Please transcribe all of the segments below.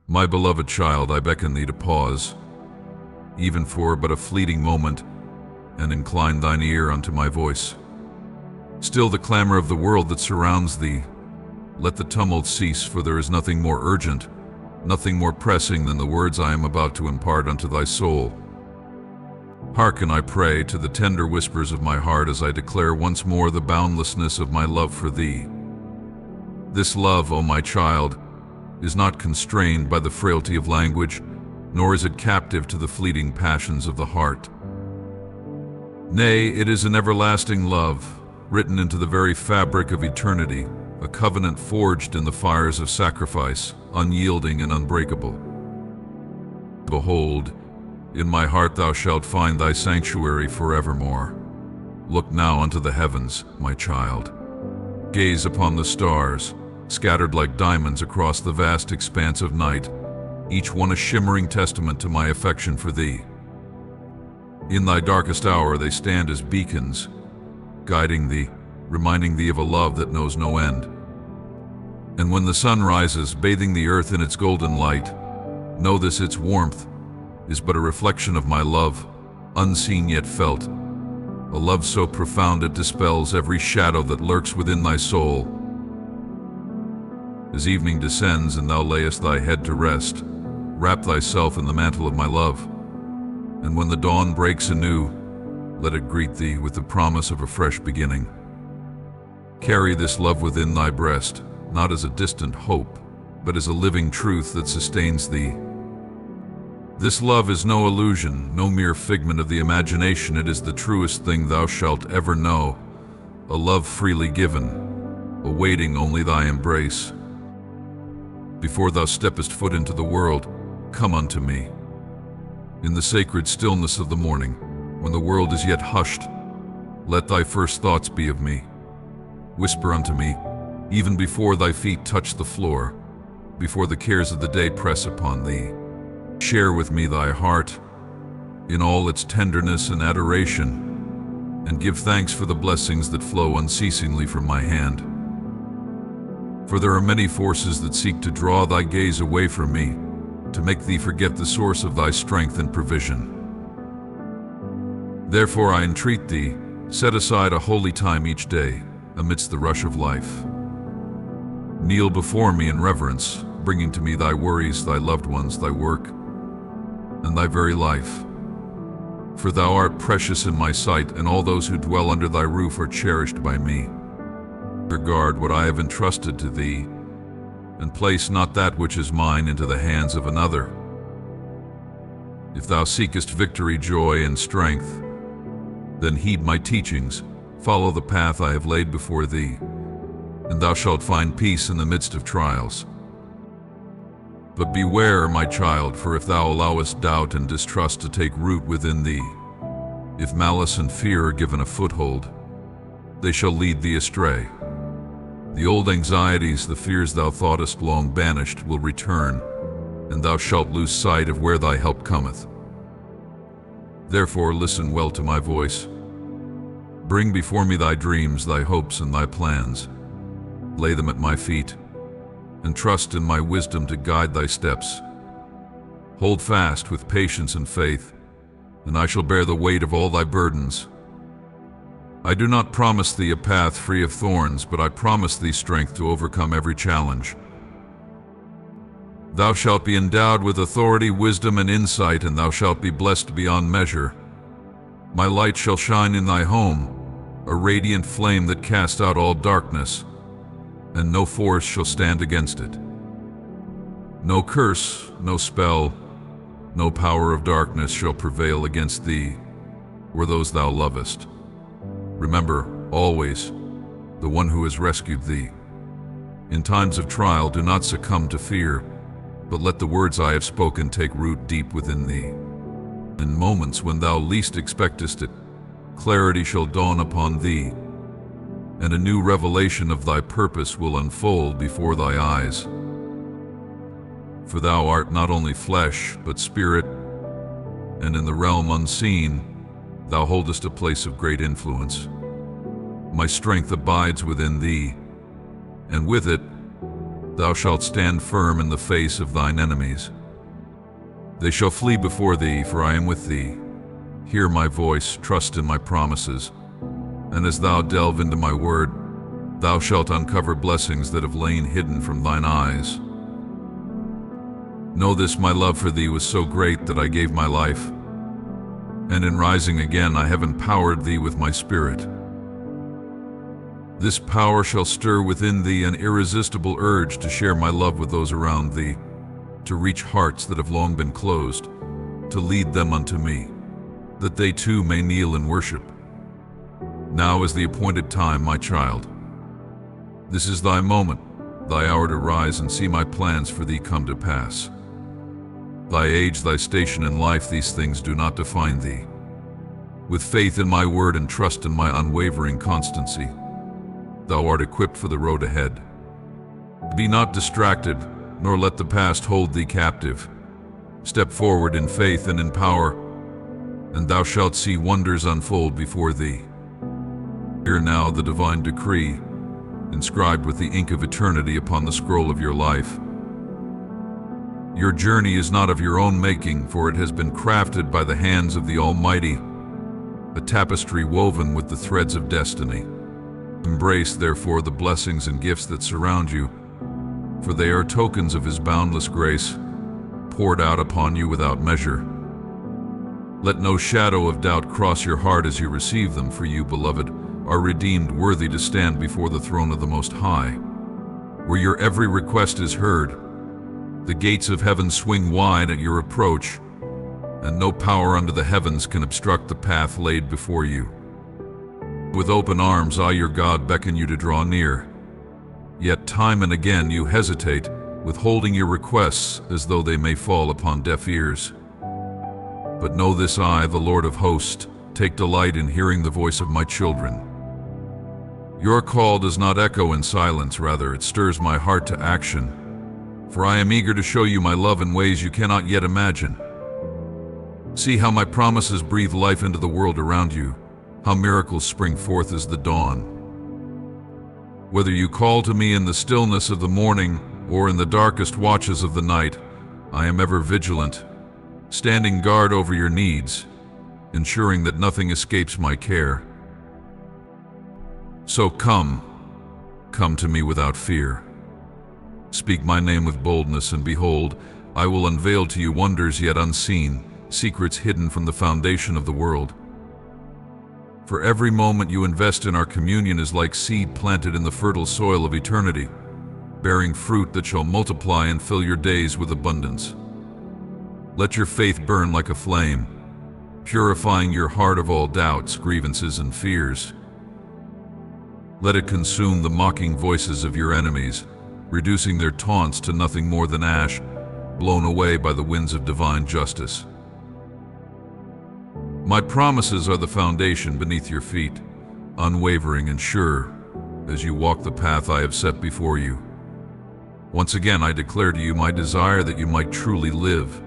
My beloved child, I beckon thee to pause, even for but a fleeting moment, and incline thine ear unto my voice. Still the clamor of the world that surrounds thee, let the tumult cease, for there is nothing more urgent, nothing more pressing than the words I am about to impart unto thy soul. Hearken, I pray, to the tender whispers of my heart as I declare once more the boundlessness of my love for thee. This love, O my child, is not constrained by the frailty of language, nor is it captive to the fleeting passions of the heart. Nay, it is an everlasting love, written into the very fabric of eternity, a covenant forged in the fires of sacrifice, unyielding and unbreakable. Behold, in my heart thou shalt find thy sanctuary forevermore. Look now unto the heavens, my child. Gaze upon the stars, scattered like diamonds across the vast expanse of night, each one a shimmering testament to my affection for thee. In thy darkest hour they stand as beacons, guiding thee, reminding thee of a love that knows no end. And when the sun rises, bathing the earth in its golden light, know this: its warmth is but a reflection of my love, unseen yet felt, a love so profound it dispels every shadow that lurks within thy soul. As evening descends and thou layest thy head to rest, wrap thyself in the mantle of my love, and when the dawn breaks anew, let it greet thee with the promise of a fresh beginning. Carry this love within thy breast, not as a distant hope, but as a living truth that sustains thee. This love is no illusion, no mere figment of the imagination. It is the truest thing thou shalt ever know, a love freely given, awaiting only thy embrace. Before thou steppest foot into the world, come unto me. In the sacred stillness of the morning, when the world is yet hushed, let thy first thoughts be of me. Whisper unto me, even before thy feet touch the floor, before the cares of the day press upon thee. Share with me thy heart in all its tenderness and adoration, and give thanks for the blessings that flow unceasingly from my hand. For there are many forces that seek to draw thy gaze away from me, to make thee forget the source of thy strength and provision. Therefore I entreat thee, set aside a holy time each day amidst the rush of life. Kneel before me in reverence, bringing to me thy worries, thy loved ones, thy work, and thy very life. For thou art precious in my sight, and all those who dwell under thy roof are cherished by me. Regard what I have entrusted to thee, and place not that which is mine into the hands of another. If thou seekest victory, joy, and strength, then heed my teachings, follow the path I have laid before thee, and thou shalt find peace in the midst of trials. But beware, my child, for if thou allowest doubt and distrust to take root within thee, if malice and fear are given a foothold, they shall lead thee astray. The old anxieties, the fears thou thoughtest long banished, will return, and thou shalt lose sight of where thy help cometh. Therefore listen well to my voice. Bring before me thy dreams, thy hopes, and thy plans. Lay them at my feet, and trust in my wisdom to guide thy steps. Hold fast with patience and faith, and I shall bear the weight of all thy burdens. I do not promise thee a path free of thorns, but I promise thee strength to overcome every challenge. Thou shalt be endowed with authority, wisdom, and insight, and thou shalt be blessed beyond measure. My light shall shine in thy home, a radiant flame that casts out all darkness, and no force shall stand against it. No curse, no spell, no power of darkness shall prevail against thee or those thou lovest. Remember, always, the one who has rescued thee. In times of trial, do not succumb to fear, but let the words I have spoken take root deep within thee. In moments when thou least expectest it, clarity shall dawn upon thee, and a new revelation of thy purpose will unfold before thy eyes. For thou art not only flesh, but spirit, and in the realm unseen, thou holdest a place of great influence. My strength abides within thee, and with it, Thou shalt stand firm in the face of thine enemies. They shall flee before thee, for I am with thee. Hear my voice, trust in my promises, and as thou delve into my word, thou shalt uncover blessings that have lain hidden from thine eyes. Know this, my love for thee was so great that I gave my life, and in rising again I have empowered thee with my spirit. This power shall stir within thee an irresistible urge to share my love with those around thee, to reach hearts that have long been closed, to lead them unto me, that they too may kneel in worship. Now is the appointed time, my child. This is thy moment, thy hour to rise and see my plans for thee come to pass. Thy age, thy station in life, these things do not define thee. With faith in my word and trust in my unwavering constancy, thou art equipped for the road ahead. Be not distracted, nor let the past hold thee captive. Step forward in faith and in power, and thou shalt see wonders unfold before thee. Hear now the divine decree, inscribed with the ink of eternity upon the scroll of your life. Your journey is not of your own making, for it has been crafted by the hands of the Almighty, a tapestry woven with the threads of destiny. Embrace, therefore, the blessings and gifts that surround you, for they are tokens of His boundless grace, poured out upon you without measure. Let no shadow of doubt cross your heart as you receive them, for you, beloved, are redeemed, worthy to stand before the throne of the Most High, where your every request is heard. The gates of heaven swing wide at your approach, and no power under the heavens can obstruct the path laid before you. With open arms, I, your God, beckon you to draw near. Yet time and again you hesitate, withholding your requests as though they may fall upon deaf ears. But know this, I, the Lord of hosts, take delight in hearing the voice of my children. Your call does not echo in silence, rather it stirs my heart to action. For I am eager to show you my love in ways you cannot yet imagine. See how my promises breathe life into the world around you, how miracles spring forth as the dawn. Whether you call to me in the stillness of the morning or in the darkest watches of the night, I am ever vigilant, standing guard over your needs, ensuring that nothing escapes my care. So come to me without fear. Speak my name with boldness, and behold, I will unveil to you wonders yet unseen, secrets hidden from the foundation of the world. For every moment you invest in our communion is like seed planted in the fertile soil of eternity, bearing fruit that shall multiply and fill your days with abundance. Let your faith burn like a flame, purifying your heart of all doubts, grievances, and fears. Let it consume the mocking voices of your enemies, reducing their taunts to nothing more than ash, blown away by the winds of divine justice. My promises are the foundation beneath your feet, unwavering and sure, as you walk the path I have set before you. Once again I declare to you my desire that you might truly live,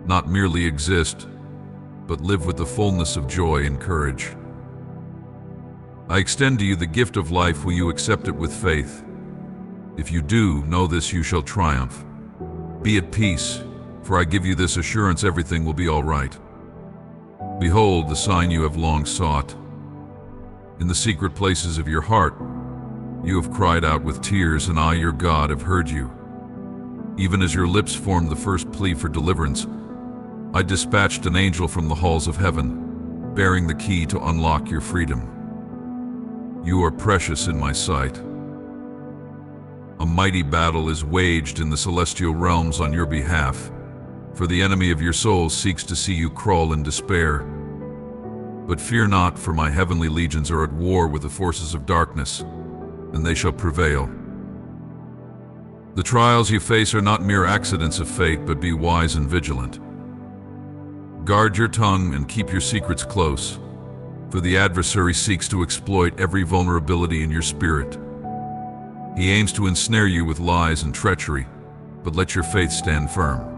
not merely exist, but live with the fullness of joy and courage. I extend to you the gift of life. Will you accept it with faith? If you do, know this, you shall triumph. Be at peace, for I give you this assurance: everything will be all right. Behold the sign you have long sought. In the secret places of your heart, you have cried out with tears, and I, your God, have heard you. Even as your lips formed the first plea for deliverance, I dispatched an angel from the halls of heaven, bearing the key to unlock your freedom. You are precious in my sight. A mighty battle is waged in the celestial realms on your behalf, for the enemy of your soul seeks to see you crawl in despair. But fear not, for my heavenly legions are at war with the forces of darkness, and they shall prevail. The trials you face are not mere accidents of fate, but be wise and vigilant. Guard your tongue and keep your secrets close, for the adversary seeks to exploit every vulnerability in your spirit. He aims to ensnare you with lies and treachery, but let your faith stand firm.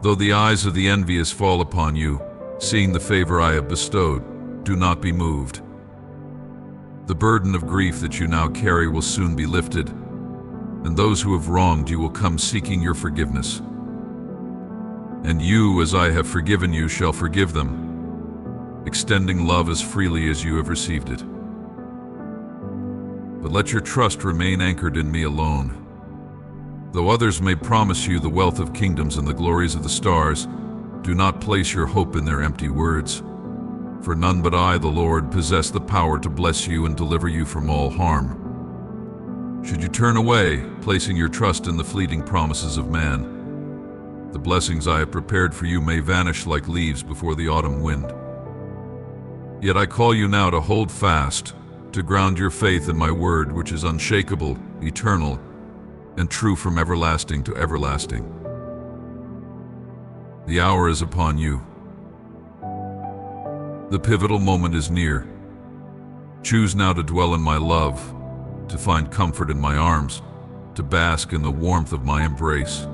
Though the eyes of the envious fall upon you, seeing the favor I have bestowed, do not be moved. The burden of grief that you now carry will soon be lifted, and those who have wronged you will come seeking your forgiveness. And you, as I have forgiven you, shall forgive them, extending love as freely as you have received it. But let your trust remain anchored in me alone. Though others may promise you the wealth of kingdoms and the glories of the stars, do not place your hope in their empty words. For none but I, the Lord, possess the power to bless you and deliver you from all harm. Should you turn away, placing your trust in the fleeting promises of man, the blessings I have prepared for you may vanish like leaves before the autumn wind. Yet I call you now to hold fast, to ground your faith in my word, which is unshakable, eternal, and true from everlasting to everlasting. The hour is upon you. The pivotal moment is near. Choose now to dwell in my love, to find comfort in my arms, to bask in the warmth of my embrace.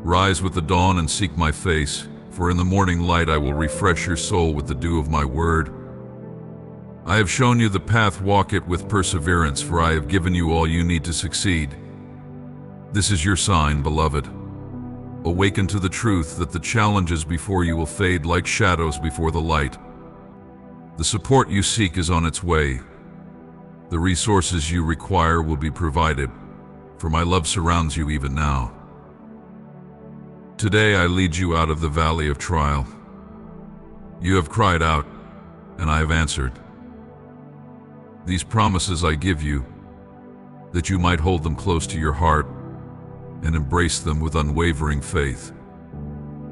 Rise with the dawn and seek my face, for in the morning light I will refresh your soul with the dew of my word. I have shown you the path, walk it with perseverance, for I have given you all you need to succeed. This is your sign, beloved. Awaken to the truth that the challenges before you will fade like shadows before the light. The support you seek is on its way. The resources you require will be provided, for my love surrounds you even now. Today I lead you out of the valley of trial. You have cried out, and I have answered. These promises I give you, that you might hold them close to your heart and embrace them with unwavering faith.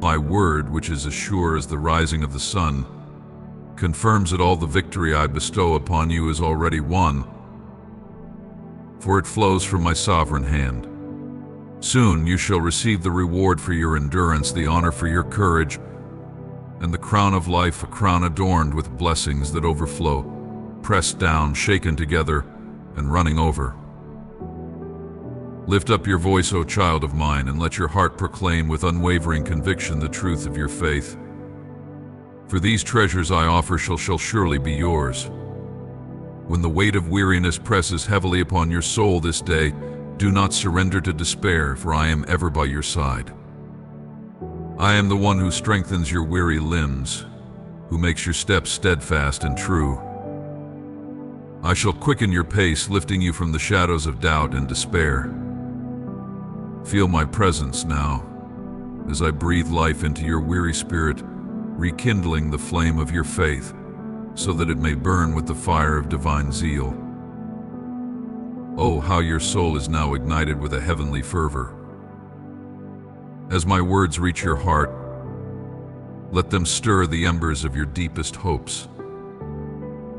My word, which is as sure as the rising of the sun, confirms that all the victory I bestow upon you is already won, for it flows from my sovereign hand. Soon you shall receive the reward for your endurance, the honor for your courage, and the crown of life, a crown adorned with blessings that overflow, pressed down, shaken together, and running over. Lift up your voice, O child of mine, and let your heart proclaim with unwavering conviction the truth of your faith. For these treasures I offer shall surely be yours. When the weight of weariness presses heavily upon your soul this day, do not surrender to despair, for I am ever by your side. I am the one who strengthens your weary limbs, who makes your steps steadfast and true. I shall quicken your pace, lifting you from the shadows of doubt and despair. Feel my presence now, as I breathe life into your weary spirit, rekindling the flame of your faith, so that it may burn with the fire of divine zeal. Oh, how your soul is now ignited with a heavenly fervor. As my words reach your heart, let them stir the embers of your deepest hopes.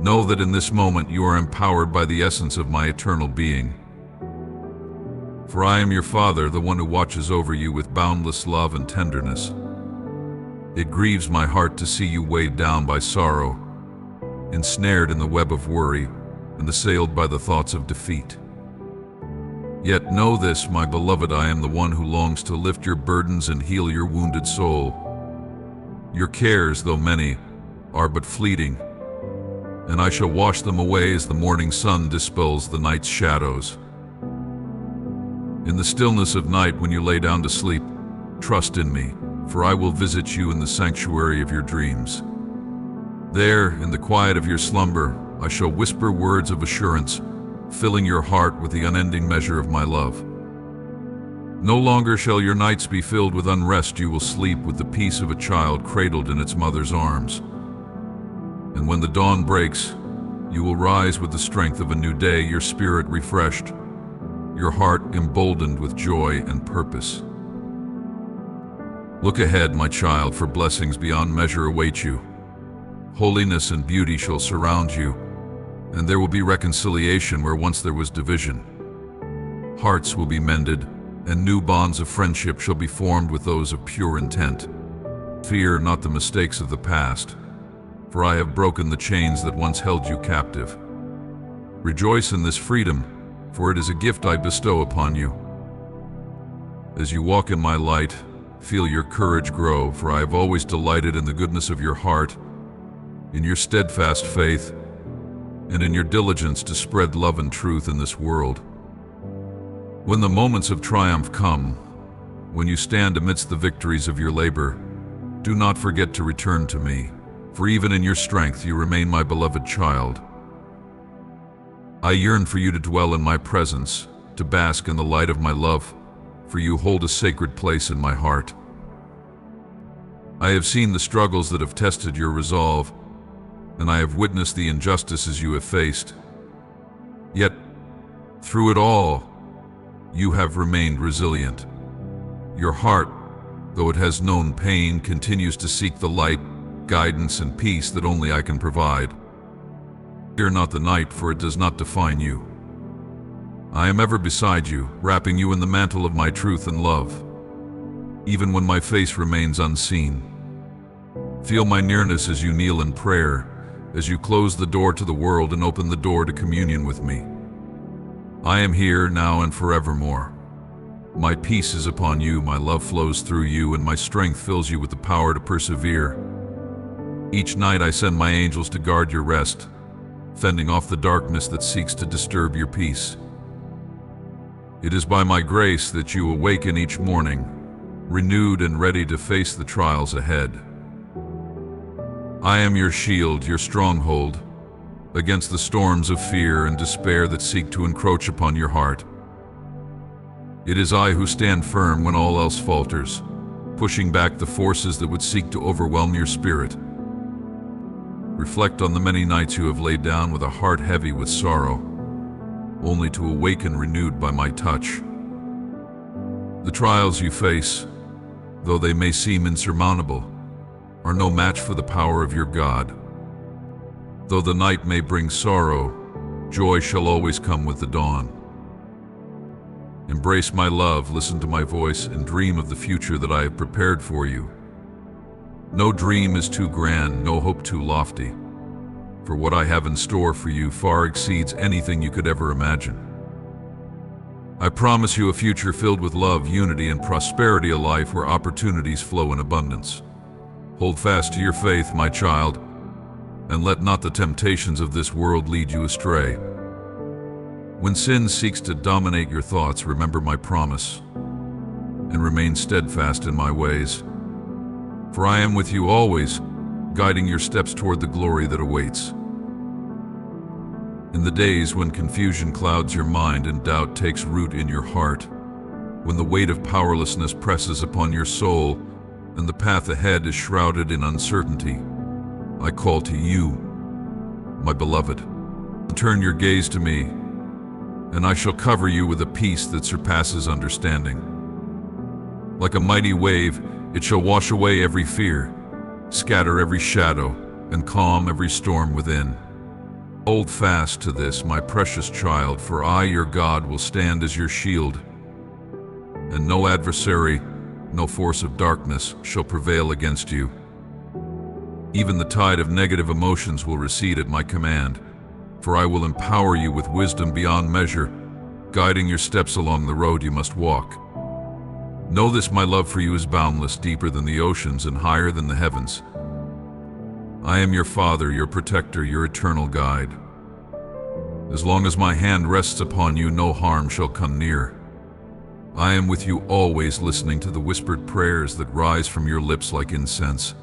Know that in this moment you are empowered by the essence of my eternal being. For I am your Father, the one who watches over you with boundless love and tenderness. It grieves my heart to see you weighed down by sorrow, ensnared in the web of worry, and assailed by the thoughts of defeat. Yet know this, my beloved, I am the one who longs to lift your burdens and heal your wounded soul. Your cares, though many, are but fleeting, and I shall wash them away as the morning sun dispels the night's shadows. In the stillness of night, when you lay down to sleep, trust in me, for I will visit you in the sanctuary of your dreams. There, in the quiet of your slumber, I shall whisper words of assurance, filling your heart with the unending measure of my love. No longer shall your nights be filled with unrest. You will sleep with the peace of a child cradled in its mother's arms. And when the dawn breaks, you will rise with the strength of a new day, your spirit refreshed, your heart emboldened with joy and purpose. Look ahead, my child, for blessings beyond measure await you. Holiness and beauty shall surround you, and there will be reconciliation where once there was division. Hearts will be mended, and new bonds of friendship shall be formed with those of pure intent. Fear not the mistakes of the past, for I have broken the chains that once held you captive. Rejoice in this freedom, for it is a gift I bestow upon you. As you walk in my light, feel your courage grow, for I have always delighted in the goodness of your heart, in your steadfast faith, and in your diligence to spread love and truth in this world. When the moments of triumph come, when you stand amidst the victories of your labor, do not forget to return to me, for even in your strength you remain my beloved child. I yearn for you to dwell in my presence, to bask in the light of my love, for you hold a sacred place in my heart. I have seen the struggles that have tested your resolve, and I have witnessed the injustices you have faced. Yet, through it all, you have remained resilient. Your heart, though it has known pain, continues to seek the light, guidance, and peace that only I can provide. Fear not the night, for it does not define you. I am ever beside you, wrapping you in the mantle of my truth and love, even when my face remains unseen. Feel my nearness as you kneel in prayer, as you close the door to the world and open the door to communion with me. I am here now and forevermore. My peace is upon you, my love flows through you, and my strength fills you with the power to persevere. Each night I send my angels to guard your rest, fending off the darkness that seeks to disturb your peace. It is by my grace that you awaken each morning, renewed and ready to face the trials ahead. I am your shield, your stronghold, against the storms of fear and despair that seek to encroach upon your heart. It is I who stand firm when all else falters, pushing back the forces that would seek to overwhelm your spirit. Reflect on the many nights you have laid down with a heart heavy with sorrow, only to awaken renewed by my touch. The trials you face, though they may seem insurmountable, are no match for the power of your God. Though the night may bring sorrow, joy shall always come with the dawn. Embrace my love, listen to my voice, and dream of the future that I have prepared for you. No dream is too grand, no hope too lofty, for what I have in store for you far exceeds anything you could ever imagine. I promise you a future filled with love, unity, and prosperity, a life where opportunities flow in abundance. Hold fast to your faith, my child, and let not the temptations of this world lead you astray. When sin seeks to dominate your thoughts, remember my promise, and remain steadfast in my ways. For I am with you always, guiding your steps toward the glory that awaits. In the days when confusion clouds your mind and doubt takes root in your heart, when the weight of powerlessness presses upon your soul and the path ahead is shrouded in uncertainty, I call to you, my beloved. Turn your gaze to me, and I shall cover you with a peace that surpasses understanding. Like a mighty wave, it shall wash away every fear, scatter every shadow, and calm every storm within. Hold fast to this, my precious child, for I, your God, will stand as your shield, and no adversary, no force of darkness shall prevail against you. Even the tide of negative emotions will recede at my command, for I will empower you with wisdom beyond measure, guiding your steps along the road you must walk. Know this, my love for you is boundless, deeper than the oceans and higher than the heavens. I am your Father, your protector, your eternal guide. As long as my hand rests upon you, no harm shall come near. I am with you always, listening to the whispered prayers that rise from your lips like incense.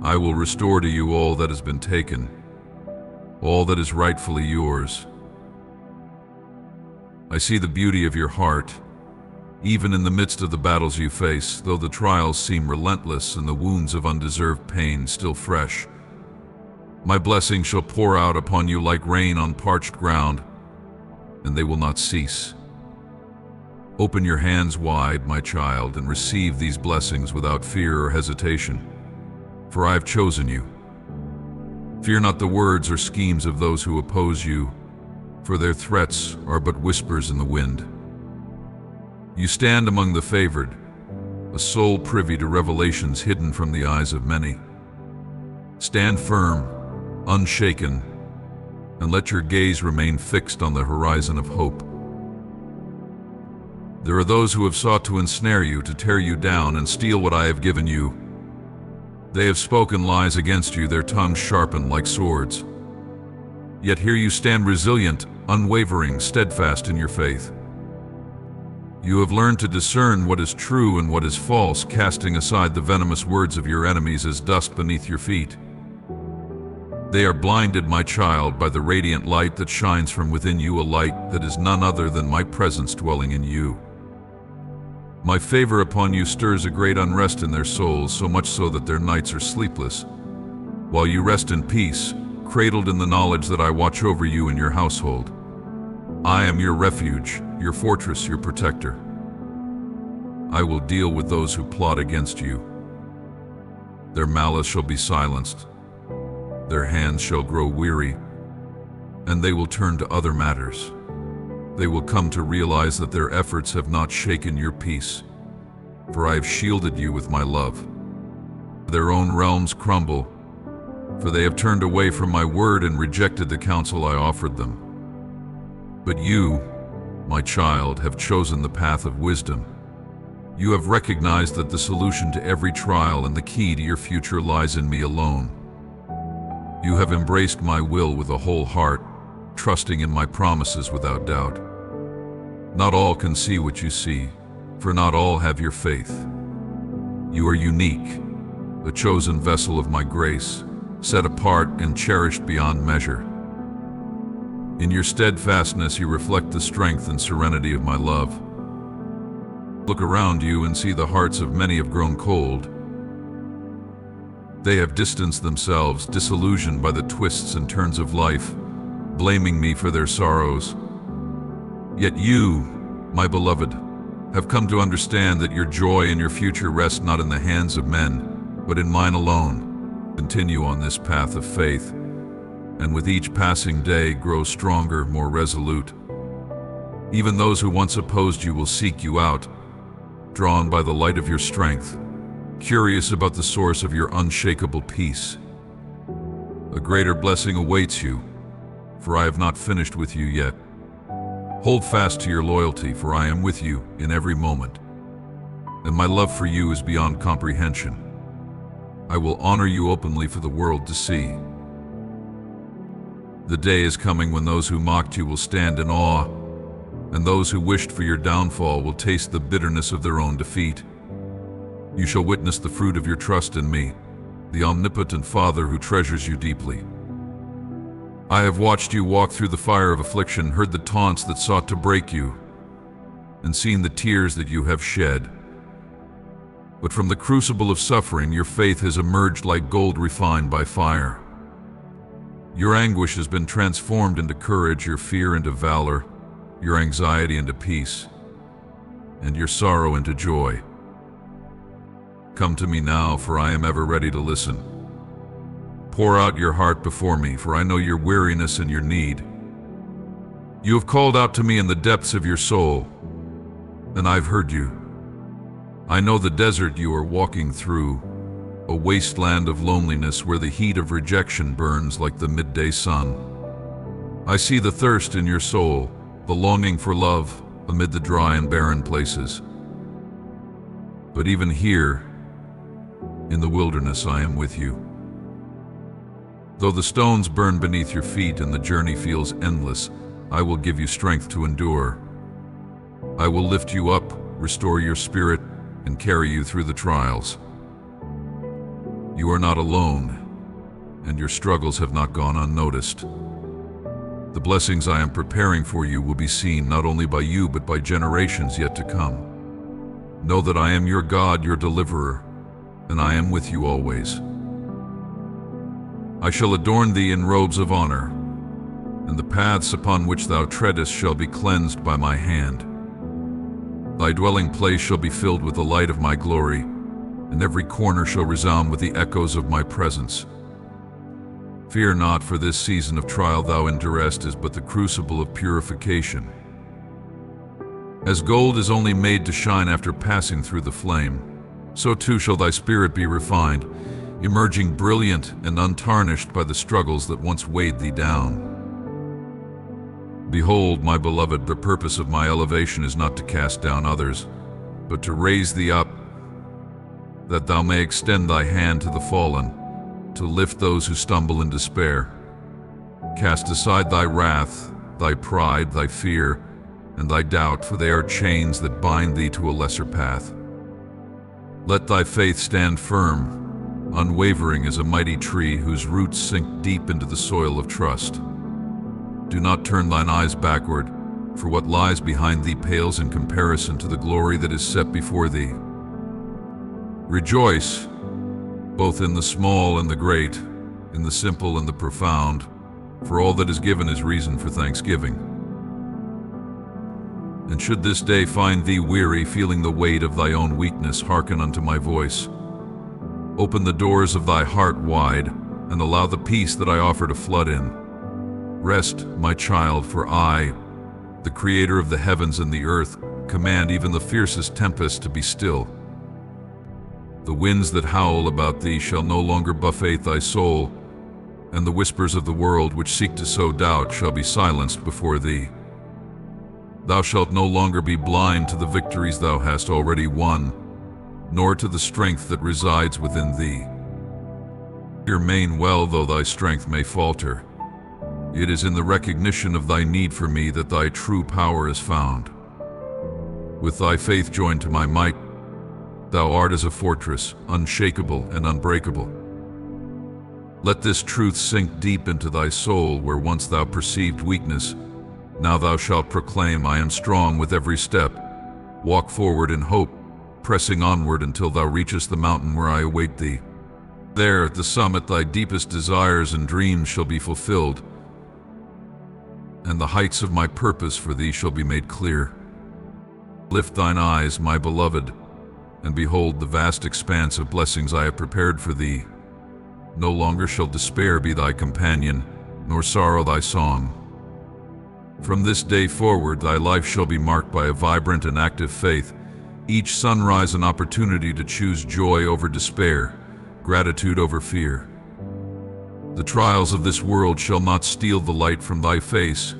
I will restore to you all that has been taken, all that is rightfully yours. I see the beauty of your heart, even in the midst of the battles you face, though the trials seem relentless and the wounds of undeserved pain still fresh. My blessing shall pour out upon you like rain on parched ground, and they will not cease. Open your hands wide, my child, and receive these blessings without fear or hesitation, for I have chosen you. Fear not the words or schemes of those who oppose you, for their threats are but whispers in the wind. You stand among the favored, a soul privy to revelations hidden from the eyes of many. Stand firm, unshaken, and let your gaze remain fixed on the horizon of hope. There are those who have sought to ensnare you, to tear you down and steal what I have given you. They have spoken lies against you, their tongues sharpened like swords. Yet here you stand resilient, unwavering, steadfast in your faith. You have learned to discern what is true and what is false, casting aside the venomous words of your enemies as dust beneath your feet. They are blinded, my child, by the radiant light that shines from within you, a light that is none other than my presence dwelling in you. My favor upon you stirs a great unrest in their souls, so much so that their nights are sleepless, while you rest in peace, cradled in the knowledge that I watch over you and your household. I am your refuge, your fortress, your protector. I will deal with those who plot against you. Their malice shall be silenced. Their hands shall grow weary, and they will turn to other matters. They will come to realize that their efforts have not shaken your peace, for I have shielded you with my love. Their own realms crumble, for they have turned away from my word and rejected the counsel I offered them. But you, my child, have chosen the path of wisdom. You have recognized that the solution to every trial and the key to your future lies in me alone. You have embraced my will with a whole heart, trusting in my promises without doubt. Not all can see what you see, for not all have your faith. You are unique, a chosen vessel of my grace, set apart and cherished beyond measure. In your steadfastness, you reflect the strength and serenity of my love. Look around you and see the hearts of many have grown cold. They have distanced themselves, disillusioned by the twists and turns of life, blaming me for their sorrows. Yet you, my beloved, have come to understand that your joy and your future rest not in the hands of men, but in mine alone. Continue on this path of faith, and with each passing day grow stronger, more resolute. Even those who once opposed you will seek you out, drawn by the light of your strength, curious about the source of your unshakable peace. A greater blessing awaits you, for I have not finished with you yet. Hold fast to your loyalty, for I am with you in every moment, and my love for you is beyond comprehension. I will honor you openly for the world to see. The day is coming when those who mocked you will stand in awe, and those who wished for your downfall will taste the bitterness of their own defeat. You shall witness the fruit of your trust in me, the omnipotent Father who treasures you deeply. I have watched you walk through the fire of affliction, heard the taunts that sought to break you, and seen the tears that you have shed. But from the crucible of suffering, your faith has emerged like gold refined by fire. Your anguish has been transformed into courage, your fear into valor, your anxiety into peace, and your sorrow into joy. Come to me now, for I am ever ready to listen. Pour out your heart before me, for I know your weariness and your need. You have called out to me in the depths of your soul, and I've heard you. I know the desert you are walking through, a wasteland of loneliness where the heat of rejection burns like the midday sun. I see the thirst in your soul, the longing for love amid the dry and barren places. But even here, in the wilderness, I am with you. Though the stones burn beneath your feet and the journey feels endless, I will give you strength to endure. I will lift you up, restore your spirit, and carry you through the trials. You are not alone, and your struggles have not gone unnoticed. The blessings I am preparing for you will be seen not only by you but by generations yet to come. Know that I am your God, your deliverer, and I am with you always. I shall adorn thee in robes of honor, and the paths upon which thou treadest shall be cleansed by my hand. Thy dwelling place shall be filled with the light of my glory, and every corner shall resound with the echoes of my presence. Fear not, for this season of trial thou endurest is but the crucible of purification. As gold is only made to shine after passing through the flame, so too shall thy spirit be refined, emerging brilliant and untarnished by the struggles that once weighed thee down. Behold, my beloved, the purpose of my elevation is not to cast down others, but to raise thee up, that thou may extend thy hand to the fallen, to lift those who stumble in despair. Cast aside thy wrath, thy pride, thy fear, and thy doubt, for they are chains that bind thee to a lesser path. Let thy faith stand firm, unwavering as a mighty tree whose roots sink deep into the soil of trust. Do not turn thine eyes backward, for what lies behind thee pales in comparison to the glory that is set before thee. Rejoice, both in the small and the great, in the simple and the profound, for all that is given is reason for thanksgiving. And should this day find thee weary, feeling the weight of thy own weakness, hearken unto my voice. Open the doors of thy heart wide, and allow the peace that I offer to flood in. Rest, my child, for I, the Creator of the heavens and the earth, command even the fiercest tempest to be still. The winds that howl about thee shall no longer buffet thy soul, and the whispers of the world which seek to sow doubt shall be silenced before thee. Thou shalt no longer be blind to the victories thou hast already won, nor to the strength that resides within thee. Remain well though thy strength may falter. It is in the recognition of thy need for me that thy true power is found. With thy faith joined to my might, thou art as a fortress, unshakable and unbreakable. Let this truth sink deep into thy soul, where once thou perceived weakness, now thou shalt proclaim, I am strong with every step. Walk forward in hope, pressing onward until thou reachest the mountain where I await thee. There, at the summit, thy deepest desires and dreams shall be fulfilled, and the heights of my purpose for thee shall be made clear. Lift thine eyes, my beloved, and behold the vast expanse of blessings I have prepared for thee. No longer shall despair be thy companion, nor sorrow thy song. From this day forward, thy life shall be marked by a vibrant and active faith, each sunrise an opportunity to choose joy over despair, gratitude over fear. The trials of this world shall not steal the light from thy face,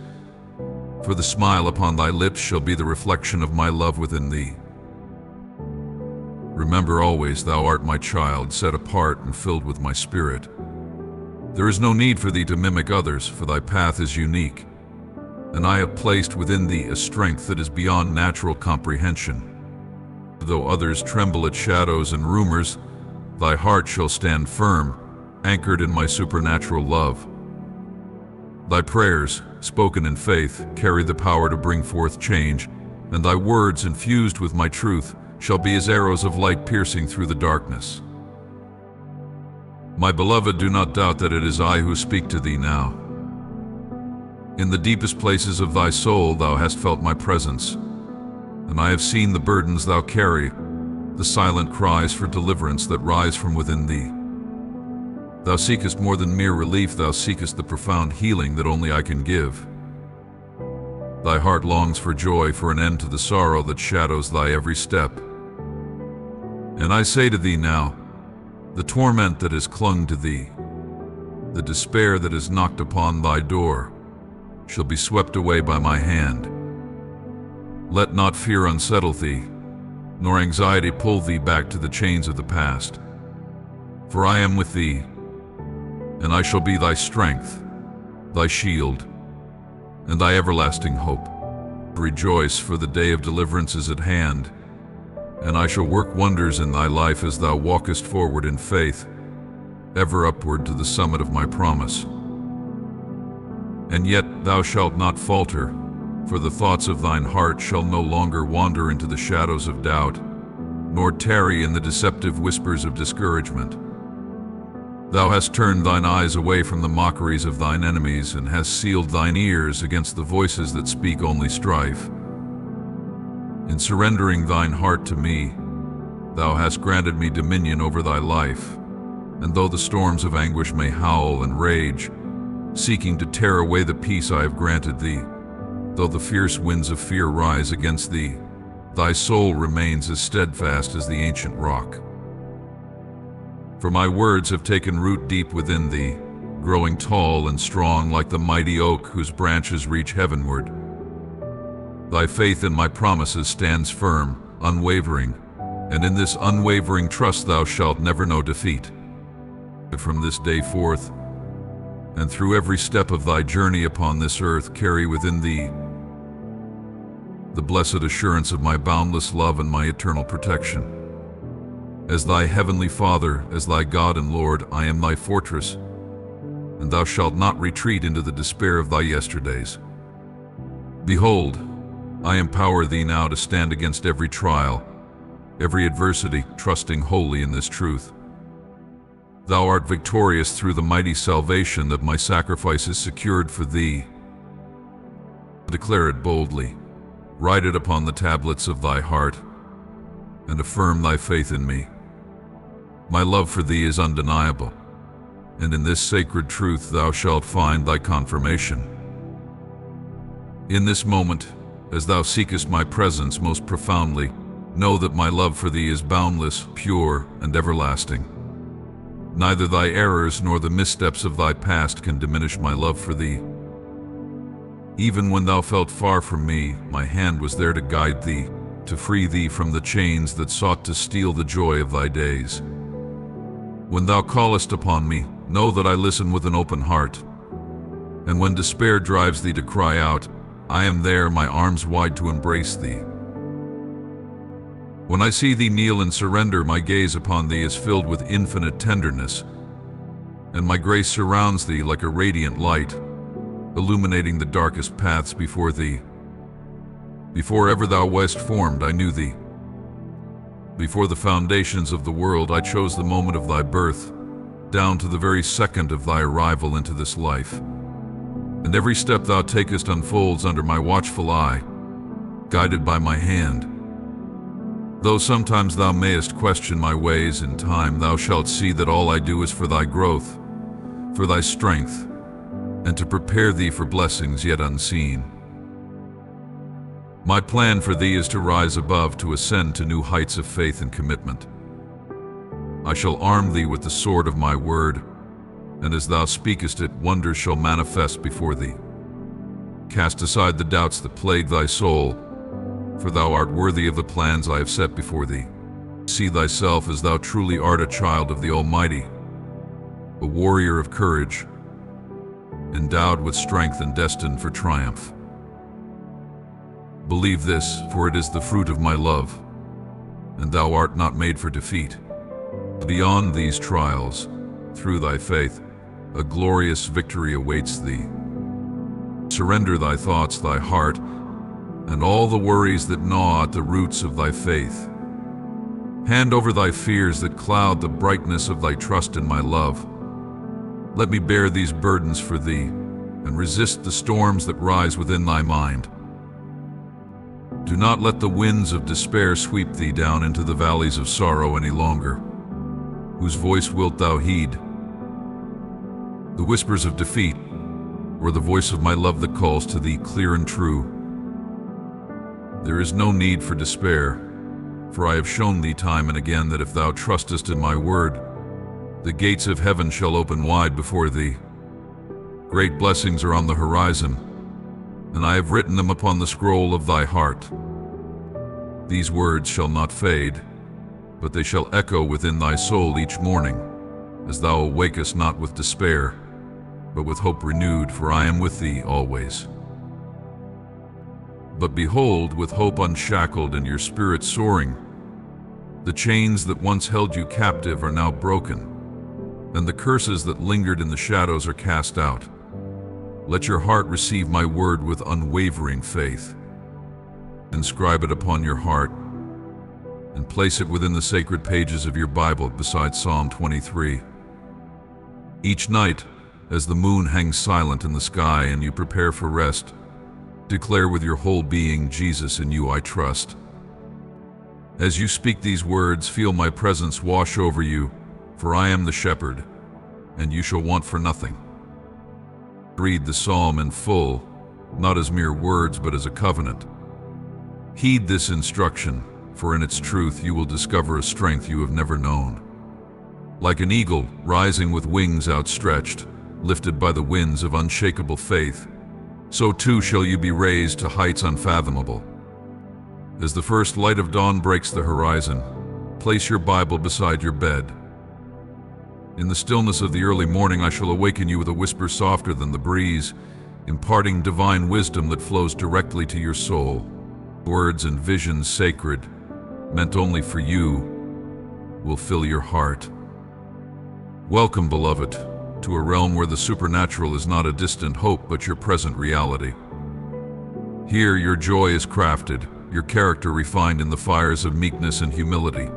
for the smile upon thy lips shall be the reflection of my love within thee. Remember always, thou art my child, set apart and filled with my spirit. There is no need for thee to mimic others, for thy path is unique, and I have placed within thee a strength that is beyond natural comprehension. Though others tremble at shadows and rumors, thy heart shall stand firm, anchored in my supernatural love. Thy prayers, spoken in faith, carry the power to bring forth change, and thy words, infused with my truth, shall be as arrows of light piercing through the darkness. My beloved, do not doubt that it is I who speak to thee now. In the deepest places of thy soul thou hast felt my presence, and I have seen the burdens thou carry, the silent cries for deliverance that rise from within thee. Thou seekest more than mere relief, thou seekest the profound healing that only I can give. Thy heart longs for joy, for an end to the sorrow that shadows thy every step. And I say to thee now, the torment that has clung to thee, the despair that has knocked upon thy door, shall be swept away by my hand. Let not fear unsettle thee, nor anxiety pull thee back to the chains of the past. For I am with thee, and I shall be thy strength, thy shield, and thy everlasting hope. Rejoice, for the day of deliverance is at hand, and I shall work wonders in thy life as thou walkest forward in faith, ever upward to the summit of my promise. And yet thou shalt not falter, for the thoughts of thine heart shall no longer wander into the shadows of doubt, nor tarry in the deceptive whispers of discouragement. Thou hast turned thine eyes away from the mockeries of thine enemies, and hast sealed thine ears against the voices that speak only strife. In surrendering thine heart to me, thou hast granted me dominion over thy life, and though the storms of anguish may howl and rage, seeking to tear away the peace I have granted thee, though the fierce winds of fear rise against thee, thy soul remains as steadfast as the ancient rock. For my words have taken root deep within thee, growing tall and strong like the mighty oak whose branches reach heavenward. Thy faith in my promises stands firm, unwavering, and in this unwavering trust thou shalt never know defeat. From this day forth, and through every step of thy journey upon this earth, carry within thee the blessed assurance of my boundless love and my eternal protection. As thy heavenly Father, as thy God and Lord, I am thy fortress, and thou shalt not retreat into the despair of thy yesterdays. Behold, I empower thee now to stand against every trial, every adversity, trusting wholly in this truth. Thou art victorious through the mighty salvation that my sacrifice is secured for thee. Declare it boldly, write it upon the tablets of thy heart, and affirm thy faith in me. My love for thee is undeniable, and in this sacred truth thou shalt find thy confirmation. In this moment, as thou seekest my presence most profoundly, know that my love for thee is boundless, pure, and everlasting. Neither thy errors nor the missteps of thy past can diminish my love for thee. Even when thou felt far from me, my hand was there to guide thee, to free thee from the chains that sought to steal the joy of thy days. When thou callest upon me, know that I listen with an open heart. And when despair drives thee to cry out, I am there, my arms wide to embrace thee. When I see thee kneel and surrender, my gaze upon thee is filled with infinite tenderness, and my grace surrounds thee like a radiant light, illuminating the darkest paths before thee. Before ever thou wast formed, I knew thee. Before the foundations of the world, I chose the moment of thy birth, down to the very second of thy arrival into this life. And every step thou takest unfolds under my watchful eye, guided by my hand. Though sometimes thou mayest question my ways, in time thou shalt see that all I do is for thy growth, for thy strength, and to prepare thee for blessings yet unseen. My plan for thee is to rise above, to ascend to new heights of faith and commitment. I shall arm thee with the sword of my word, and as thou speakest it, wonders shall manifest before thee. Cast aside the doubts that plague thy soul, for thou art worthy of the plans I have set before thee. See thyself as thou truly art, a child of the Almighty, a warrior of courage, endowed with strength and destined for triumph. Believe this, for it is the fruit of my love, and thou art not made for defeat. Beyond these trials, through thy faith, a glorious victory awaits thee. Surrender thy thoughts, thy heart, and all the worries that gnaw at the roots of thy faith. Hand over thy fears that cloud the brightness of thy trust in my love. Let me bear these burdens for thee, and resist the storms that rise within thy mind. Do not let the winds of despair sweep thee down into the valleys of sorrow any longer. Whose voice wilt thou heed? The whispers of defeat, or the voice of my love that calls to thee clear and true? There is no need for despair, for I have shown thee time and again that if thou trustest in my word, the gates of heaven shall open wide before thee. Great blessings are on the horizon, and I have written them upon the scroll of thy heart. These words shall not fade, but they shall echo within thy soul each morning, as thou awakest not with despair, but with hope renewed, for I am with thee always. But behold, with hope unshackled and your spirit soaring, the chains that once held you captive are now broken, and the curses that lingered in the shadows are cast out. Let your heart receive my word with unwavering faith. Inscribe it upon your heart, and place it within the sacred pages of your Bible beside Psalm 23. Each night, as the moon hangs silent in the sky and you prepare for rest, declare with your whole being, Jesus, in you I trust. As you speak these words, feel my presence wash over you, for I am the shepherd, and you shall want for nothing. Read the psalm in full, not as mere words, but as a covenant. Heed this instruction, for in its truth you will discover a strength you have never known. Like an eagle rising with wings outstretched, lifted by the winds of unshakable faith, so too shall you be raised to heights unfathomable. As the first light of dawn breaks the horizon, place your Bible beside your bed. In the stillness of the early morning I shall awaken you with a whisper softer than the breeze, imparting divine wisdom that flows directly to your soul. Words and visions sacred, meant only for you, will fill your heart. Welcome, beloved, to a realm where the supernatural is not a distant hope but your present reality. Here your joy is crafted, your character refined in the fires of meekness and humility.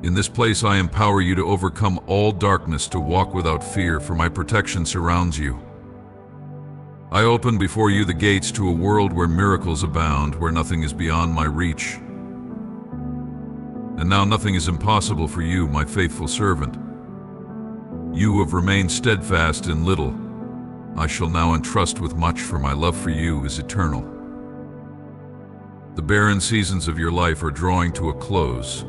In this place I empower you to overcome all darkness, to walk without fear, for my protection surrounds you. I open before you the gates to a world where miracles abound, where nothing is beyond my reach. And now nothing is impossible for you, my faithful servant. You who have remained steadfast in little, I shall now entrust with much, for my love for you is eternal. The barren seasons of your life are drawing to a close,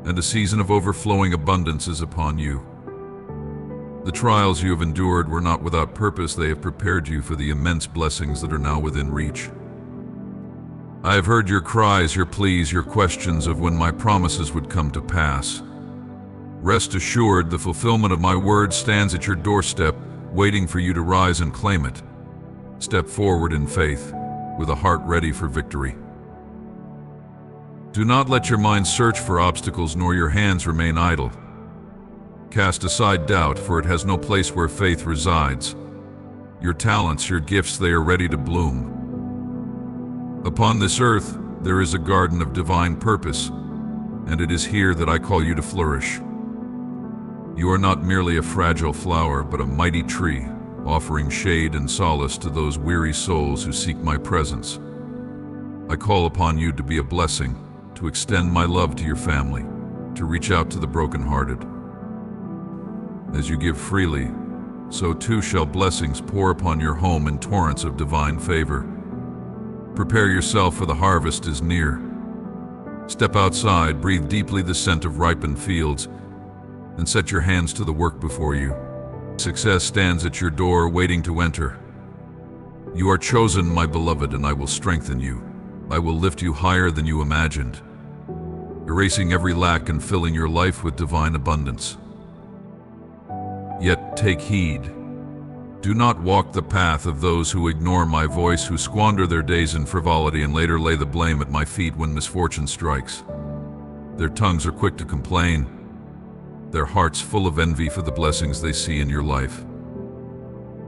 and a season of overflowing abundance is upon you. The trials you have endured were not without purpose. They have prepared you for the immense blessings that are now within reach. I have heard your cries, your pleas, your questions of when my promises would come to pass. Rest assured, the fulfillment of my word stands at your doorstep, waiting for you to rise and claim it. Step forward in faith, with a heart ready for victory. Do not let your mind search for obstacles, nor your hands remain idle. Cast aside doubt, for it has no place where faith resides. Your talents, your gifts, they are ready to bloom. Upon this earth, there is a garden of divine purpose, and it is here that I call you to flourish. You are not merely a fragile flower, but a mighty tree, offering shade and solace to those weary souls who seek my presence. I call upon you to be a blessing, to extend my love to your family, to reach out to the brokenhearted. As you give freely, so too shall blessings pour upon your home in torrents of divine favor. Prepare yourself, for the harvest is near. Step outside, breathe deeply the scent of ripened fields, and set your hands to the work before you. Success stands at your door, waiting to enter. You are chosen, my beloved, and I will strengthen you. I will lift you higher than you imagined, erasing every lack and filling your life with divine abundance. Yet take heed. Do not walk the path of those who ignore my voice, who squander their days in frivolity and later lay the blame at my feet when misfortune strikes. Their tongues are quick to complain, their hearts full of envy for the blessings they see in your life.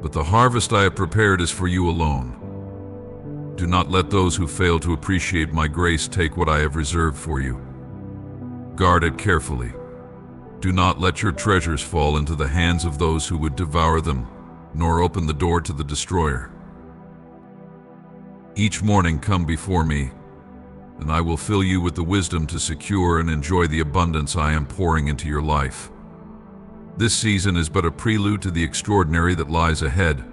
But the harvest I have prepared is for you alone. Do not let those who fail to appreciate my grace take what I have reserved for you. Guard it carefully. Do not let your treasures fall into the hands of those who would devour them, nor open the door to the destroyer. Each morning come before me, and I will fill you with the wisdom to secure and enjoy the abundance I am pouring into your life. This season is but a prelude to the extraordinary that lies ahead.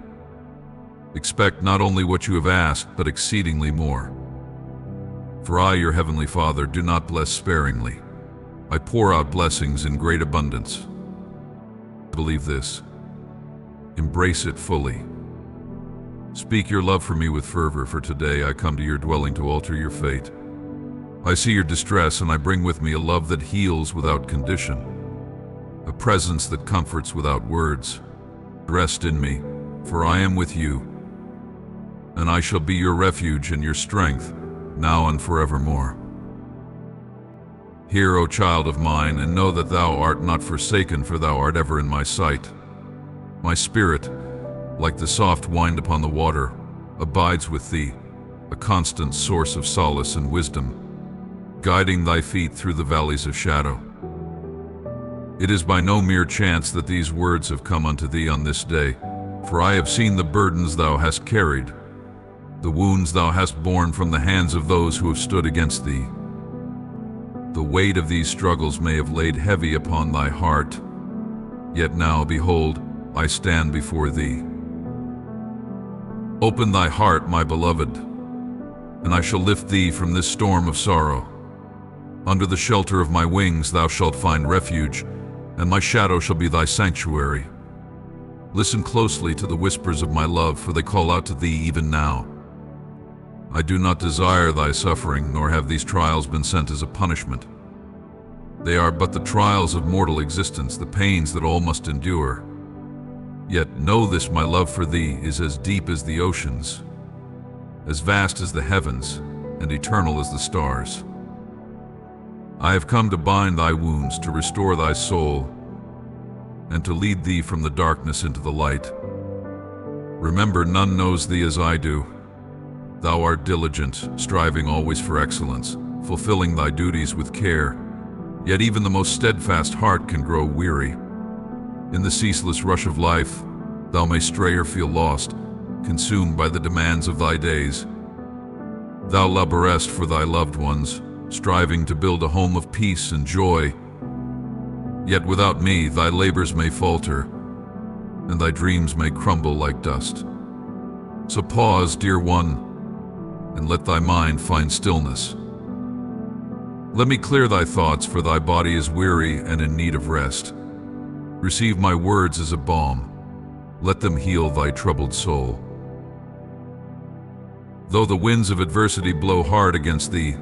Expect not only what you have asked, but exceedingly more. For I, your heavenly Father, do not bless sparingly. I pour out blessings in great abundance. Believe this. Embrace it fully. Speak your love for me with fervor, for today I come to your dwelling to alter your fate. I see your distress, and I bring with me a love that heals without condition, a presence that comforts without words. Rest in me, for I am with you, and I shall be your refuge and your strength, now and forevermore. Hear, O child of mine, and know that thou art not forsaken, for thou art ever in my sight. My spirit, like the soft wind upon the water, abides with thee, a constant source of solace and wisdom, guiding thy feet through the valleys of shadow. It is by no mere chance that these words have come unto thee on this day, for I have seen the burdens thou hast carried, the wounds thou hast borne from the hands of those who have stood against thee. The weight of these struggles may have laid heavy upon thy heart, yet now, behold, I stand before thee. Open thy heart, my beloved, and I shall lift thee from this storm of sorrow. Under the shelter of my wings thou shalt find refuge, and my shadow shall be thy sanctuary. Listen closely to the whispers of my love, for they call out to thee even now. I do not desire thy suffering, nor have these trials been sent as a punishment. They are but the trials of mortal existence, the pains that all must endure. Yet know this, my love for thee is as deep as the oceans, as vast as the heavens, and eternal as the stars. I have come to bind thy wounds, to restore thy soul, and to lead thee from the darkness into the light. Remember, none knows thee as I do. Thou art diligent, striving always for excellence, fulfilling thy duties with care. Yet even the most steadfast heart can grow weary. In the ceaseless rush of life, thou may stray or feel lost, consumed by the demands of thy days. Thou laborest for thy loved ones, striving to build a home of peace and joy. Yet without me, thy labors may falter, and thy dreams may crumble like dust. So pause, dear one, and let thy mind find stillness. Let me clear thy thoughts, for thy body is weary and in need of rest. Receive my words as a balm. Let them heal thy troubled soul. Though the winds of adversity blow hard against thee,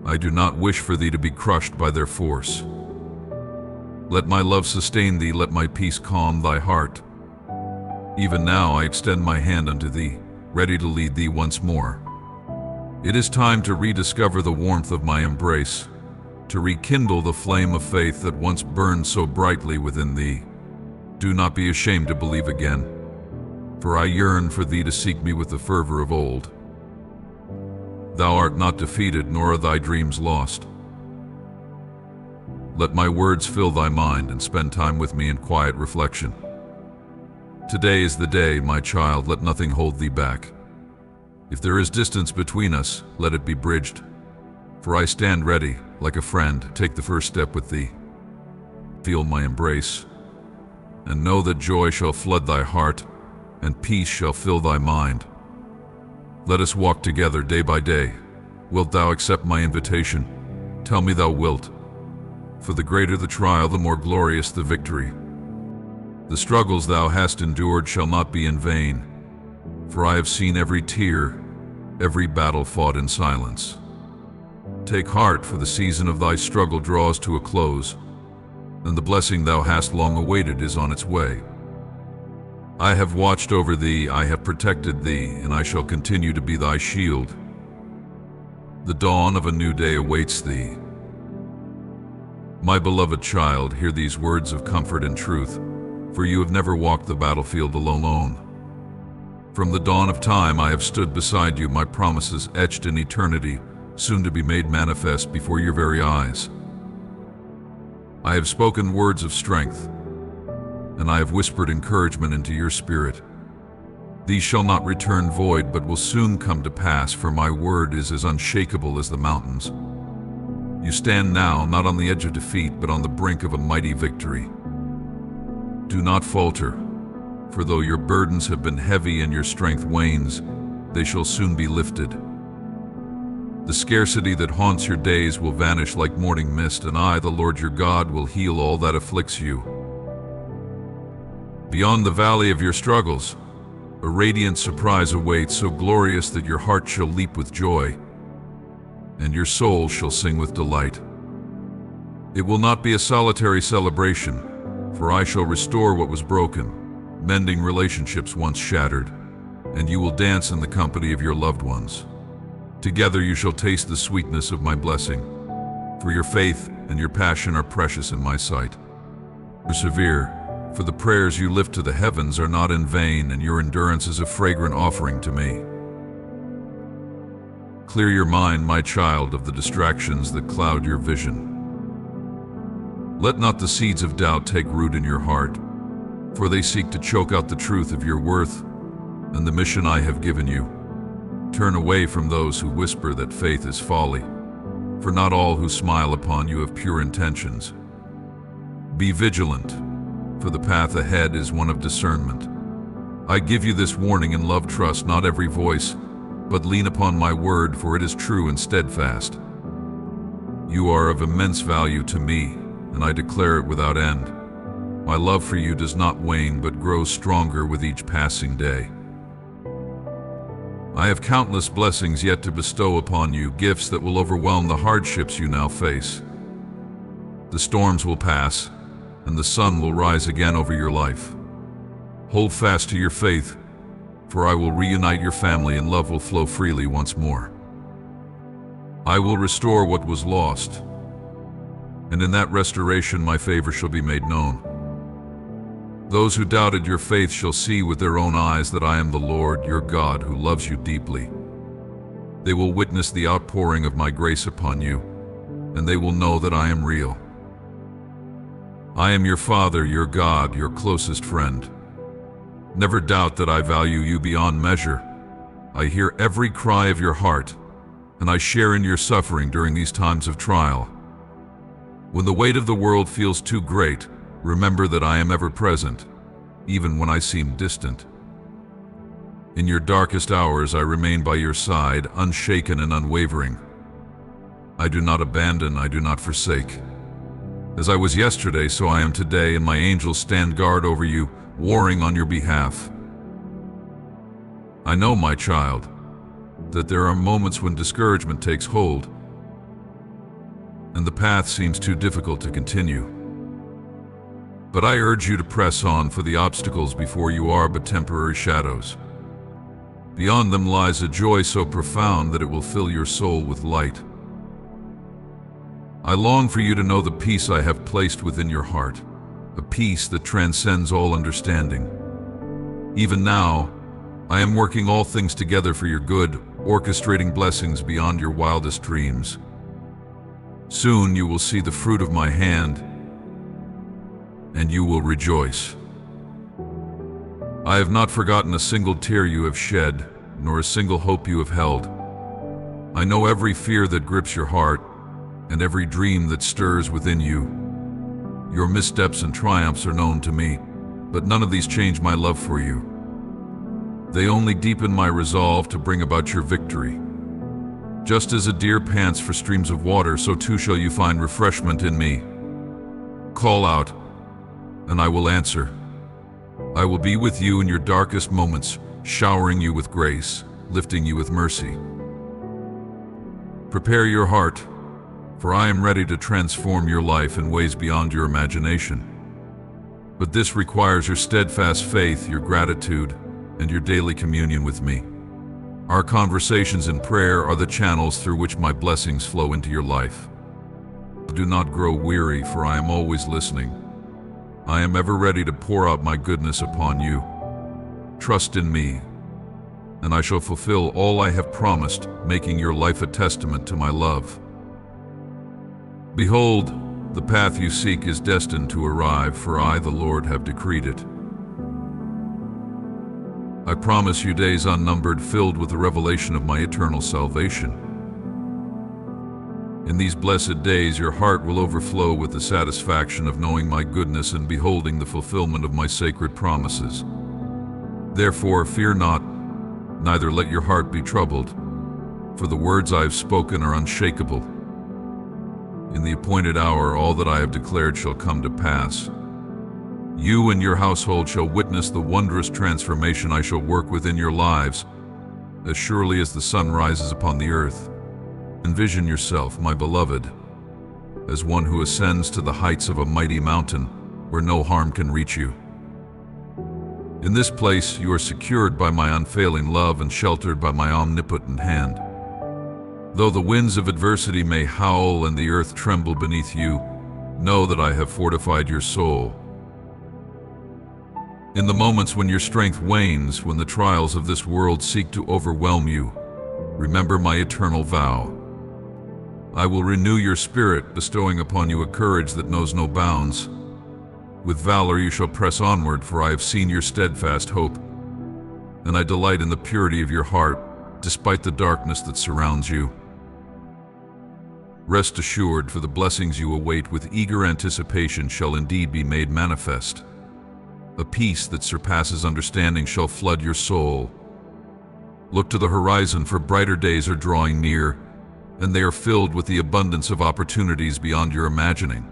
I do not wish for thee to be crushed by their force. Let my love sustain thee, let my peace calm thy heart. Even now I extend my hand unto thee, ready to lead thee once more. It is time to rediscover the warmth of my embrace, to rekindle the flame of faith that once burned so brightly within thee. Do not be ashamed to believe again, for I yearn for thee to seek me with the fervor of old. Thou art not defeated, nor are thy dreams lost. Let my words fill thy mind and spend time with me in quiet reflection. Today is the day, my child, let nothing hold thee back. If there is distance between us, let it be bridged. For I stand ready, like a friend, to take the first step with thee. Feel my embrace, and know that joy shall flood thy heart, and peace shall fill thy mind. Let us walk together day by day. Wilt thou accept my invitation? Tell me thou wilt. For the greater the trial, the more glorious the victory. The struggles thou hast endured shall not be in vain, for I have seen every tear, every battle fought in silence. Take heart, for the season of thy struggle draws to a close, and the blessing thou hast long awaited is on its way. I have watched over thee, I have protected thee, and I shall continue to be thy shield. The dawn of a new day awaits thee. My beloved child, hear these words of comfort and truth, for you have never walked the battlefield alone. From the dawn of time I have stood beside you, my promises etched in eternity, soon to be made manifest before your very eyes. I have spoken words of strength, and I have whispered encouragement into your spirit. These shall not return void, but will soon come to pass, for my word is as unshakable as the mountains. You stand now not on the edge of defeat, but on the brink of a mighty victory. Do not falter, for though your burdens have been heavy and your strength wanes, they shall soon be lifted. The scarcity that haunts your days will vanish like morning mist, and I, the Lord your God, will heal all that afflicts you. Beyond the valley of your struggles, a radiant surprise awaits, so glorious that your heart shall leap with joy, and your soul shall sing with delight. It will not be a solitary celebration, for I shall restore what was broken, mending relationships once shattered, and you will dance in the company of your loved ones. Together you shall taste the sweetness of my blessing, for your faith and your passion are precious in my sight. Persevere, for the prayers you lift to the heavens are not in vain, and your endurance is a fragrant offering to me. Clear your mind, my child, of the distractions that cloud your vision. Let not the seeds of doubt take root in your heart, for they seek to choke out the truth of your worth and the mission I have given you. Turn away from those who whisper that faith is folly, for not all who smile upon you have pure intentions. Be vigilant, for the path ahead is one of discernment. I give you this warning in love. Trust not every voice, but lean upon my word, for it is true and steadfast. You are of immense value to me, and I declare it without end. My love for you does not wane, but grows stronger with each passing day. I have countless blessings yet to bestow upon you, gifts that will overwhelm the hardships you now face. The storms will pass, and the sun will rise again over your life. Hold fast to your faith, for I will reunite your family and love will flow freely once more. I will restore what was lost, and in that restoration my favor shall be made known. Those who doubted your faith shall see with their own eyes that I am the Lord, your God, who loves you deeply. They will witness the outpouring of my grace upon you, and they will know that I am real. I am your Father, your God, your closest friend. Never doubt that I value you beyond measure. I hear every cry of your heart, and I share in your suffering during these times of trial. When the weight of the world feels too great, remember that I am ever present, even when I seem distant. In your darkest hours, I remain by your side, unshaken and unwavering. I do not abandon, I do not forsake. As I was yesterday, so I am today, and my angels stand guard over you, warring on your behalf. I know, my child, that there are moments when discouragement takes hold, and the path seems too difficult to continue. But I urge you to press on, for the obstacles before you are but temporary shadows. Beyond them lies a joy so profound that it will fill your soul with light. I long for you to know the peace I have placed within your heart, a peace that transcends all understanding. Even now, I am working all things together for your good, orchestrating blessings beyond your wildest dreams. Soon you will see the fruit of my hand, and you will rejoice. I have not forgotten a single tear you have shed, nor a single hope you have held. I know every fear that grips your heart, and every dream that stirs within you. Your missteps and triumphs are known to me, but none of these change my love for you. They only deepen my resolve to bring about your victory. Just as a deer pants for streams of water, so too shall you find refreshment in me. Call out, and I will answer. I will be with you in your darkest moments, showering you with grace, lifting you with mercy. Prepare your heart, for I am ready to transform your life in ways beyond your imagination. But this requires your steadfast faith, your gratitude, and your daily communion with me. Our conversations in prayer are the channels through which my blessings flow into your life. Do not grow weary, for I am always listening. I am ever ready to pour out my goodness upon you. Trust in me, and I shall fulfill all I have promised, making your life a testament to my love. Behold, the path you seek is destined to arrive, for I, the Lord, have decreed it. I promise you days unnumbered, filled with the revelation of my eternal salvation. In these blessed days, your heart will overflow with the satisfaction of knowing my goodness and beholding the fulfillment of my sacred promises. Therefore, fear not, neither let your heart be troubled, for the words I have spoken are unshakable. In the appointed hour, all that I have declared shall come to pass. You and your household shall witness the wondrous transformation I shall work within your lives, as surely as the sun rises upon the earth. Envision yourself, my beloved, as one who ascends to the heights of a mighty mountain where no harm can reach you. In this place you are secured by my unfailing love and sheltered by my omnipotent hand. Though the winds of adversity may howl and the earth tremble beneath you, know that I have fortified your soul. In the moments when your strength wanes, when the trials of this world seek to overwhelm you, remember my eternal vow. I will renew your spirit, bestowing upon you a courage that knows no bounds. With valor you shall press onward, for I have seen your steadfast hope, and I delight in the purity of your heart, despite the darkness that surrounds you. Rest assured, for the blessings you await with eager anticipation shall indeed be made manifest. A peace that surpasses understanding shall flood your soul. Look to the horizon, for brighter days are drawing near, and they are filled with the abundance of opportunities beyond your imagining.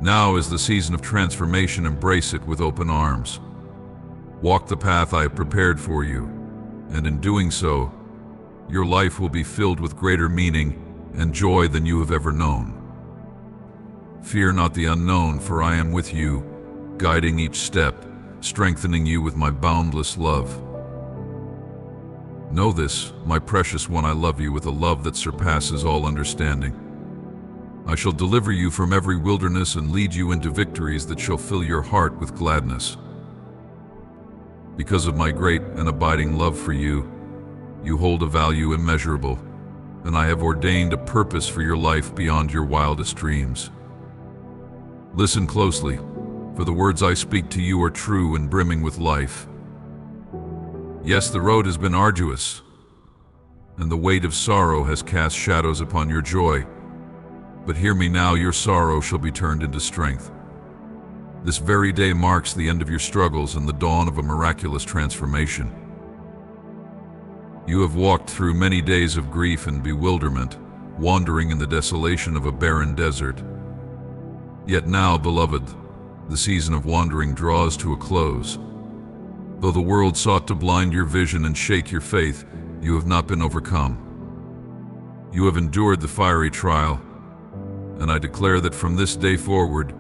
Now is the season of transformation. Embrace it with open arms. Walk the path I have prepared for you, and in doing so, your life will be filled with greater meaning and joy than you have ever known. Fear not the unknown, for I am with you, guiding each step, strengthening you with my boundless love. Know this, my precious one, I love you with a love that surpasses all understanding. I shall deliver you from every wilderness and lead you into victories that shall fill your heart with gladness. Because of my great and abiding love for you, you hold a value immeasurable, and I have ordained a purpose for your life beyond your wildest dreams. Listen closely, for the words I speak to you are true and brimming with life. Yes, the road has been arduous, and the weight of sorrow has cast shadows upon your joy. But hear me now, your sorrow shall be turned into strength. This very day marks the end of your struggles and the dawn of a miraculous transformation. You have walked through many days of grief and bewilderment, wandering in the desolation of a barren desert. Yet now, beloved, the season of wandering draws to a close. Though the world sought to blind your vision and shake your faith, you have not been overcome. You have endured the fiery trial, and I declare that from this day forward,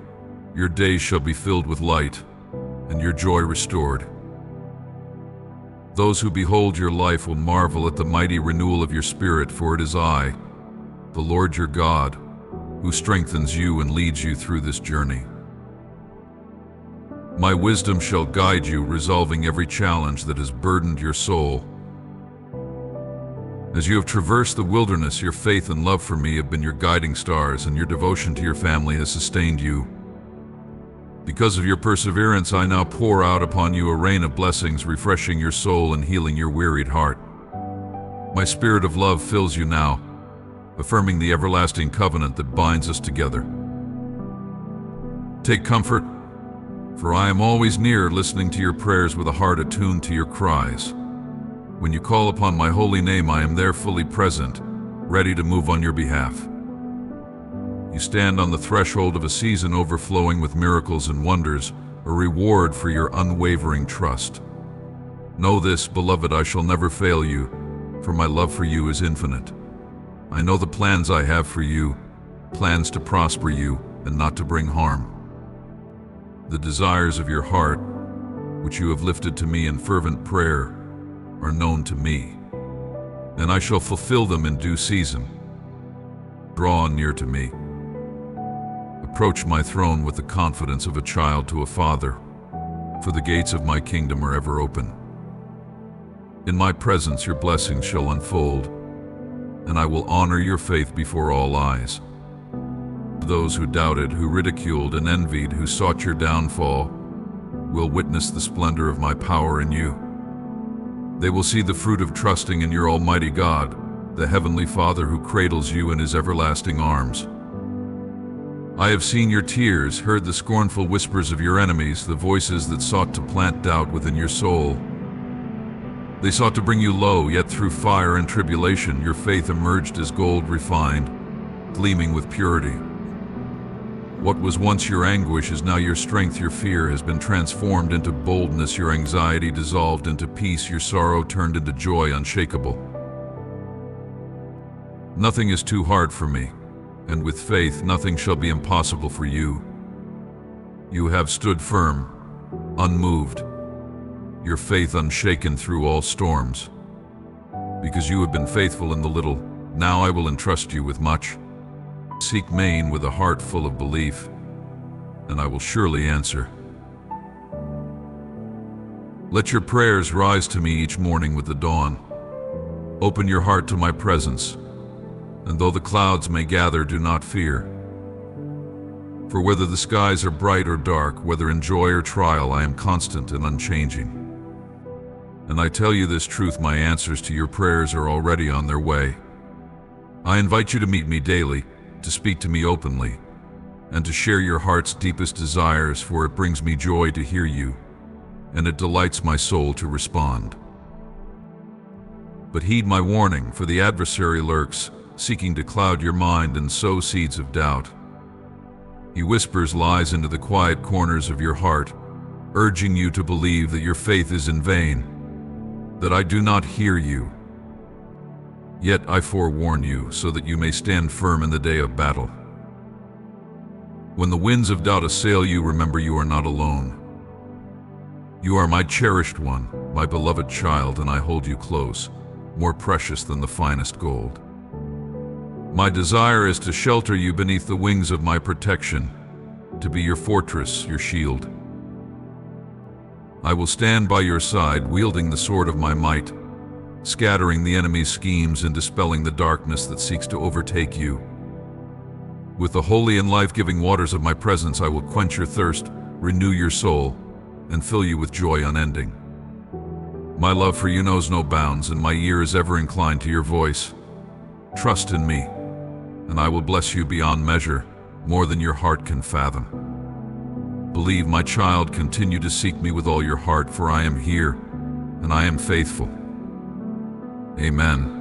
your days shall be filled with light, and your joy restored. Those who behold your life will marvel at the mighty renewal of your spirit, for it is I, the Lord your God, who strengthens you and leads you through this journey. My wisdom shall guide you, resolving every challenge that has burdened your soul. As you have traversed the wilderness, your faith and love for me have been your guiding stars, and your devotion to your family has sustained you. Because of your perseverance, I now pour out upon you a rain of blessings, refreshing your soul and healing your wearied heart. My spirit of love fills you now, affirming the everlasting covenant that binds us together. Take comfort, for I am always near, listening to your prayers with a heart attuned to your cries. When you call upon my holy name, I am there fully present, ready to move on your behalf. You stand on the threshold of a season overflowing with miracles and wonders, a reward for your unwavering trust. Know this, beloved, I shall never fail you, for my love for you is infinite. I know the plans I have for you, plans to prosper you and not to bring harm. The desires of your heart, which you have lifted to me in fervent prayer, are known to me, and I shall fulfill them in due season. Draw near to me. Approach my throne with the confidence of a child to a father, for the gates of my kingdom are ever open. In my presence your blessings shall unfold, and I will honor your faith before all eyes. Those who doubted, who ridiculed and envied, who sought your downfall, will witness the splendor of my power in you. They will see the fruit of trusting in your Almighty God, the Heavenly Father who cradles you in His everlasting arms. I have seen your tears, heard the scornful whispers of your enemies, the voices that sought to plant doubt within your soul. They sought to bring you low, yet through fire and tribulation, your faith emerged as gold refined, gleaming with purity. What was once your anguish is now your strength. Your fear has been transformed into boldness, your anxiety dissolved into peace, your sorrow turned into joy unshakable. Nothing is too hard for me, and with faith nothing shall be impossible for you. You have stood firm, unmoved, your faith unshaken through all storms. Because you have been faithful in the little, now I will entrust you with much. Seek me with a heart full of belief, and I will surely answer. Let your prayers rise to me each morning with the dawn. Open your heart to my presence, and though the clouds may gather, do not fear. For whether the skies are bright or dark, whether in joy or trial, I am constant and unchanging. And I tell you this truth, my answers to your prayers are already on their way. I invite you to meet me daily, to speak to me openly, and to share your heart's deepest desires, for it brings me joy to hear you, and it delights my soul to respond. But heed my warning, for the adversary lurks, seeking to cloud your mind and sow seeds of doubt. He whispers lies into the quiet corners of your heart, urging you to believe that your faith is in vain, that I do not hear you. Yet I forewarn you, so that you may stand firm in the day of battle. When the winds of doubt assail you, remember you are not alone. You are my cherished one, my beloved child, and I hold you close. more precious than the finest gold. My desire is to shelter you beneath the wings of my protection, to be your fortress, your shield. I will stand by your side, wielding the sword of my might, scattering the enemy's schemes and dispelling the darkness that seeks to overtake you. With the holy and life-giving waters of my presence, I will quench your thirst, renew your soul, and fill you with joy unending. My love for you knows no bounds, and my ear is ever inclined to your voice. Trust in me, and I will bless you beyond measure, more than your heart can fathom. Believe, my child, continue to seek me with all your heart, for I am here, and I am faithful. Amen.